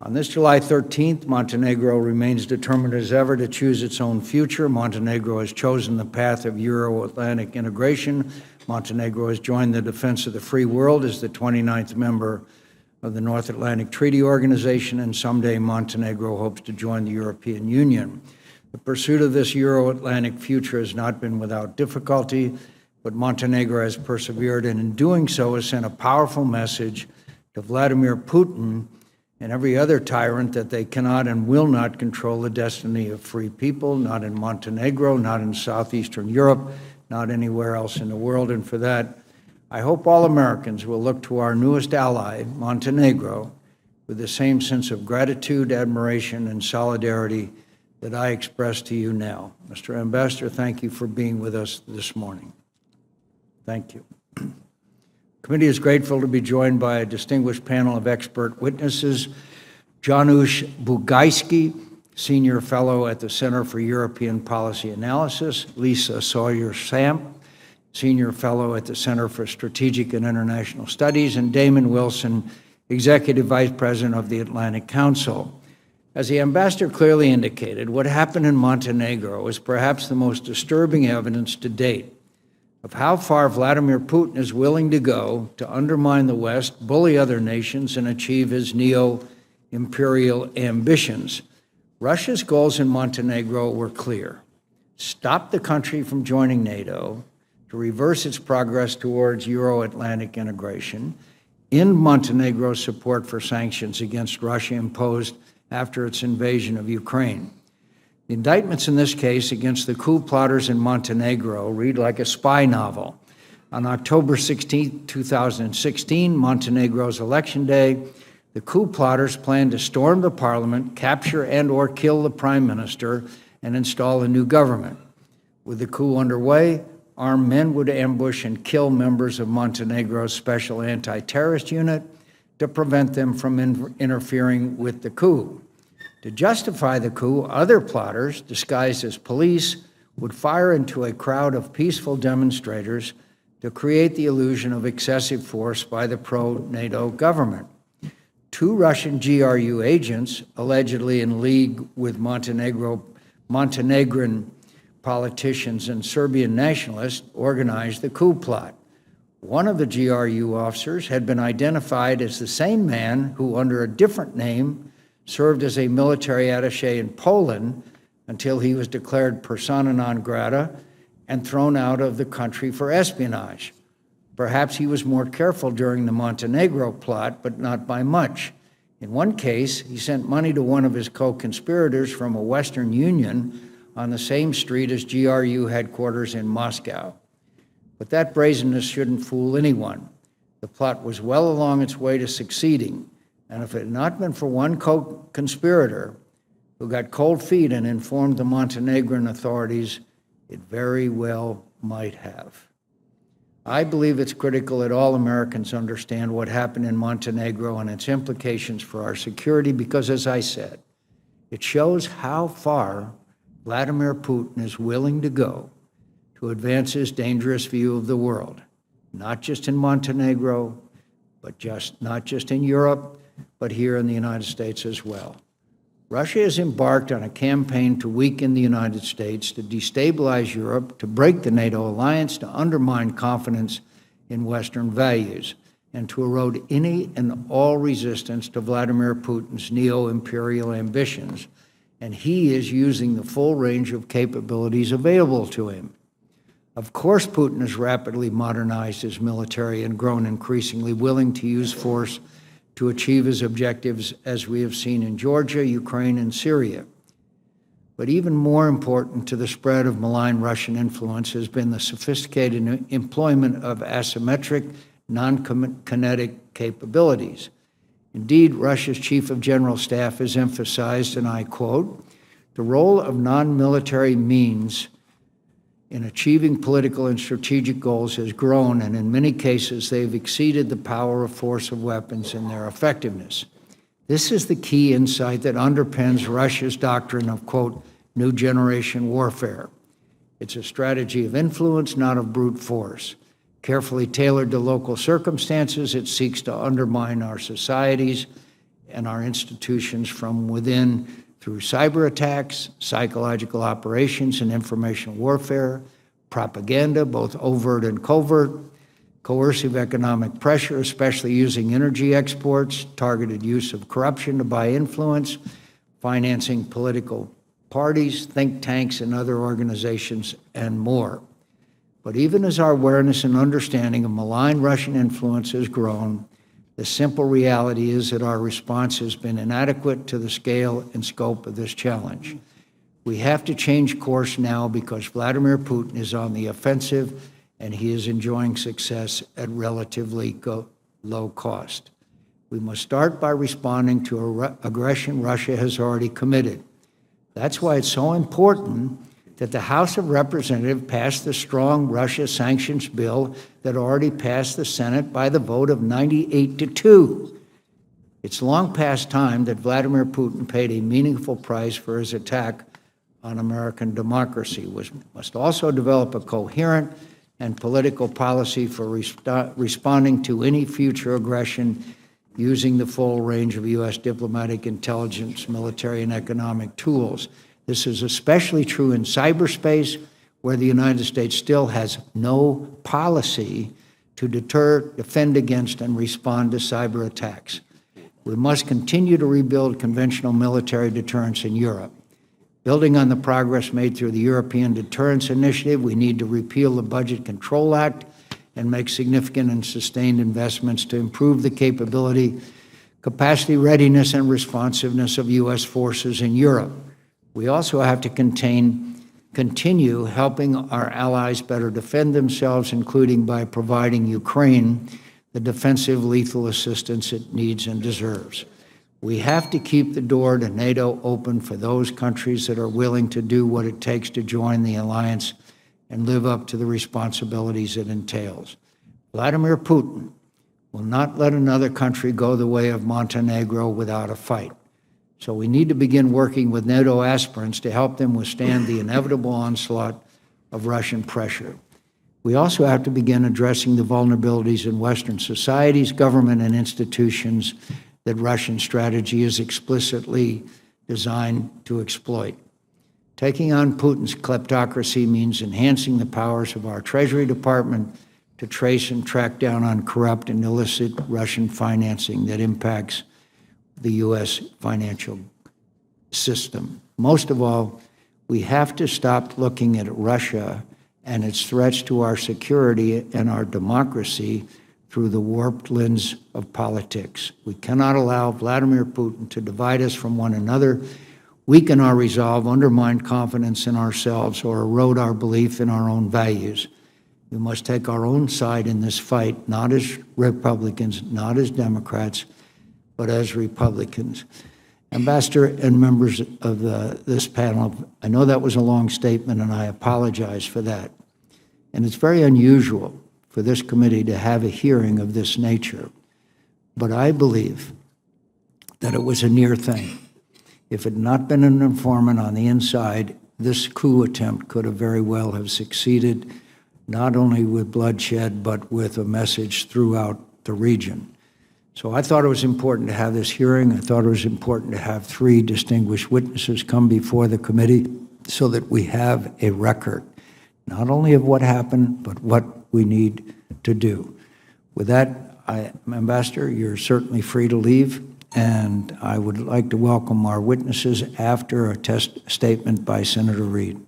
On this July 13th, Montenegro remains determined as ever to choose its own future. Montenegro has chosen the path of Euro-Atlantic integration. Montenegro has joined the defense of the free world as the 29th member of the North Atlantic Treaty Organization, and someday Montenegro hopes to join the European Union. The pursuit of this Euro-Atlantic future has not been without difficulty, but Montenegro has persevered, and in doing so has sent a powerful message to Vladimir Putin and every other tyrant that they cannot and will not control the destiny of free people, not in Montenegro, not in southeastern Europe, not anywhere else in the world. And for that, I hope all Americans will look to our newest ally, Montenegro, with the same sense of gratitude, admiration, and solidarity that I express to you now. Mr. Ambassador, thank you for being with us this morning. Thank you. The committee is grateful to be joined by a distinguished panel of expert witnesses: Janusz Bugajski, Senior Fellow at the Center for European Policy Analysis; Lisa Sawyer-Samp, Senior Fellow at the Center for Strategic and International Studies; and Damon Wilson, Executive Vice President of the Atlantic Council. As the ambassador clearly indicated, what happened in Montenegro is perhaps the most disturbing evidence to date of how far Vladimir Putin is willing to go to undermine the West, bully other nations, and achieve his neo-imperial ambitions. Russia's goals in Montenegro were clear: stop the country from joining NATO, to reverse its progress towards Euro-Atlantic integration, end Montenegro's support for sanctions against Russia imposed after its invasion of Ukraine. The indictments in this case against the coup plotters in Montenegro read like a spy novel. On October 16, 2016, Montenegro's election day, the coup plotters planned to storm the parliament, capture and/or kill the prime minister, and install a new government. With the coup underway, armed men would ambush and kill members of Montenegro's special anti-terrorist unit to prevent them from interfering with the coup. To justify the coup, other plotters, disguised as police, would fire into a crowd of peaceful demonstrators to create the illusion of excessive force by the pro-NATO government. Two Russian GRU agents, allegedly in league with Montenegrin politicians and Serbian nationalists, organized the coup plot. One of the GRU officers had been identified as the same man who, under a different name, served as a military attaché in Poland until he was declared persona non grata and thrown out of the country for espionage. Perhaps he was more careful during the Montenegro plot, but not by much. In one case, he sent money to one of his co-conspirators from a Western Union on the same street as GRU headquarters in Moscow. But that brazenness shouldn't fool anyone. The plot was well along its way to succeeding. And if it had not been for one co-conspirator who got cold feet and informed the Montenegrin authorities, it very well might have. I believe it's critical that all Americans understand what happened in Montenegro and its implications for our security, because, as I said, it shows how far Vladimir Putin is willing to go to advance his dangerous view of the world, not just in Montenegro, but not just in Europe, but here in the United States as well. Russia has embarked on a campaign to weaken the United States, to destabilize Europe, to break the NATO alliance, to undermine confidence in Western values, and to erode any and all resistance to Vladimir Putin's neo-imperial ambitions. And he is using the full range of capabilities available to him. Of course, Putin has rapidly modernized his military and grown increasingly willing to use force to achieve his objectives, as we have seen in Georgia, Ukraine, and Syria. But even more important to the spread of malign Russian influence has been the sophisticated employment of asymmetric, non-kinetic capabilities. Indeed, Russia's Chief of General Staff has emphasized, and I quote, "The role of non-military means in achieving political and strategic goals has grown, and in many cases they've exceeded the power of force of weapons in their effectiveness." This is the key insight that underpins Russia's doctrine of, quote, "new generation warfare." It's a strategy of influence, not of brute force. Carefully tailored to local circumstances, it seeks to undermine our societies and our institutions from within through cyber attacks, psychological operations and information warfare, propaganda, both overt and covert, coercive economic pressure, especially using energy exports, targeted use of corruption to buy influence, financing political parties, think tanks, and other organizations, and more. But even as our awareness and understanding of malign Russian influence has grown, the simple reality is that our response has been inadequate to the scale and scope of this challenge. We have to change course now because Vladimir Putin is on the offensive and he is enjoying success at relatively low cost. We must start by responding to aggression Russia has already committed. That's why it's so important that the House of Representatives passed the strong Russia sanctions bill that already passed the Senate by the vote of 98-2. It's long past time that Vladimir Putin paid a meaningful price for his attack on American democracy. We must also develop a coherent and political policy for responding to any future aggression using the full range of U.S. diplomatic, intelligence, military, and economic tools. This is especially true in cyberspace, where the United States still has no policy to deter, defend against, and respond to cyber attacks. We must continue to rebuild conventional military deterrence in Europe. Building on the progress made through the European Deterrence Initiative, we need to repeal the Budget Control Act and make significant and sustained investments to improve the capability, capacity, readiness, and responsiveness of U.S. forces in Europe. We also have to continue helping our allies better defend themselves, including by providing Ukraine the defensive lethal assistance it needs and deserves. We have to keep the door to NATO open for those countries that are willing to do what it takes to join the alliance and live up to the responsibilities it entails. Vladimir Putin will not let another country go the way of Montenegro without a fight. So we need to begin working with NATO aspirants to help them withstand the inevitable onslaught of Russian pressure. We also have to begin addressing the vulnerabilities in Western societies, government, and institutions that Russian strategy is explicitly designed to exploit. Taking on Putin's kleptocracy means enhancing the powers of our Treasury Department to trace and track down on corrupt and illicit Russian financing that impacts the U.S. financial system. Most of all, we have to stop looking at Russia and its threats to our security and our democracy through the warped lens of politics. We cannot allow Vladimir Putin to divide us from one another, weaken our resolve, undermine confidence in ourselves, or erode our belief in our own values. We must take our own side in this fight, not as Republicans, not as Democrats, but as Republicans. Ambassador and members of this panel, I know that was a long statement, and I apologize for that. And it's very unusual for this committee to have a hearing of this nature. But I believe that it was a near thing. If it had not been an informant on the inside, this coup attempt could have very well have succeeded, not only with bloodshed, but with a message throughout the region. So I thought it was important to have this hearing. I thought it was important to have 3 distinguished witnesses come before the committee so that we have a record, not only of what happened, but what we need to do. With that, Ambassador, you're certainly free to leave, and I would like to welcome our witnesses after a statement by Senator Reid.